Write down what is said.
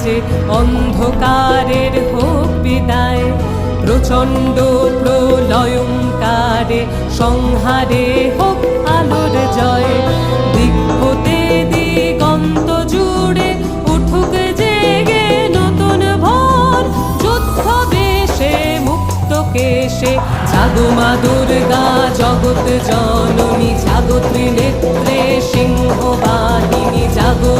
যে অন্ধকারের হোক বিদায়। প্রচণ্ড প্রলয়ঙ্কারে সংহারে হোক আলোর জয়। দিক হতে দিগন্ত জুড়ে উঠুক জেগে নতুন ভোর। যুদ্ধ বেশে মুক্ত কেশে জাগো মা দুর্গা জগৎ জননী। জাগো ত্রিনেত্রে সিংহ বাহিনী, জাগো